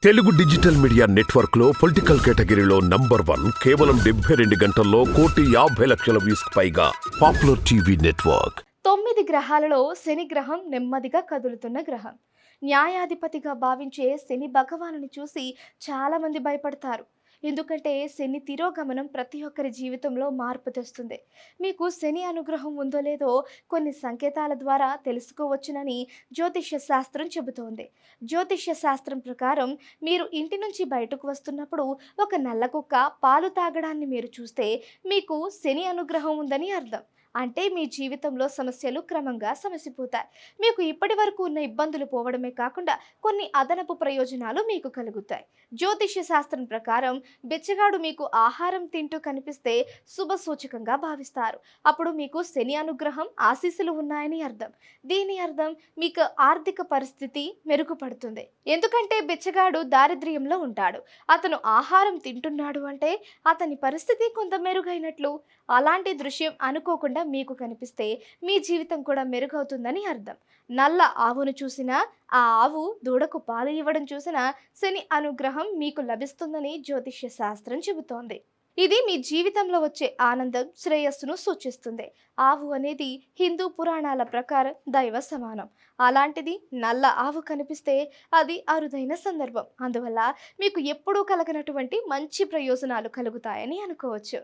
Telugu digital media network లో political కేటగిరీలో #1 కేవలం 72 గంటల్లో 1,50,00,000 వ్యూస్ పైగా పాపులర్ టీవీ నెట్వర్క్. 9 గ్రహాలలో శని గ్రహం నెమ్మదిగా కదులుతున్న గ్రహం. న్యాయాధిపతిగా భావించే శని భగవానుని చూసి చాలా మంది భయపడతారు. ఎందుకంటే శని తిరోగమనం ప్రతి ఒక్కరి జీవితంలో మార్పు తెస్తుంది. మీకు శని అనుగ్రహం ఉందో లేదో కొన్ని సంకేతాల ద్వారా తెలుసుకోవచ్చునని జ్యోతిష్య శాస్త్రం చెబుతోంది. జ్యోతిష్య శాస్త్రం ప్రకారం మీరు ఇంటి నుంచి బయటకు వస్తున్నప్పుడు ఒక నల్ల కుక్క పాలు తాగడాన్ని మీరు చూస్తే మీకు శని అనుగ్రహం ఉందని అర్థం. అంటే మీ జీవితంలో సమస్యలు క్రమంగా సమసిపోతాయి. మీకు ఇప్పటి వరకు ఉన్న ఇబ్బందులు పోవడమే కాకుండా కొన్ని అదనపు ప్రయోజనాలు మీకు కలుగుతాయి. జ్యోతిష్య శాస్త్రం ప్రకారం బిచ్చగాడు మీకు ఆహారం తింటూ కనిపిస్తే శుభ సూచకంగా భావిస్తారు. అప్పుడు మీకు శని అనుగ్రహం ఆశీస్సులు ఉన్నాయని అర్థం. దీని అర్థం మీకు ఆర్థిక పరిస్థితి మెరుగుపడుతుంది. ఎందుకంటే బిచ్చగాడు దారిద్ర్యంలో ఉంటాడు. అతను ఆహారం తింటున్నాడు అంటే అతని పరిస్థితి కొంత మెరుగైనట్లు. అలాంటి దృశ్యం అనుకోకుండా మీకు కనిపిస్తే మీ జీవితం కూడా మెరుగవుతుందని అర్థం. నల్ల ఆవును చూసినా, ఆ ఆవు దూడకు పాలు ఇవ్వడం చూసినా శని అనుగ్రహం మీకు లభిస్తుందని జ్యోతిష్య శాస్త్రం చెబుతోంది. ఇది మీ జీవితంలో వచ్చే ఆనందం, శ్రేయస్సును సూచిస్తుంది. ఆవు అనేది హిందూ పురాణాల ప్రకారం దైవ సమానం. అలాంటిది నల్ల ఆవు కనిపిస్తే అది అరుదైన సందర్భం. అందువల్ల మీకు ఎప్పుడూ కలగనటువంటి మంచి ప్రయోజనాలు కలుగుతాయని అనుకోవచ్చు.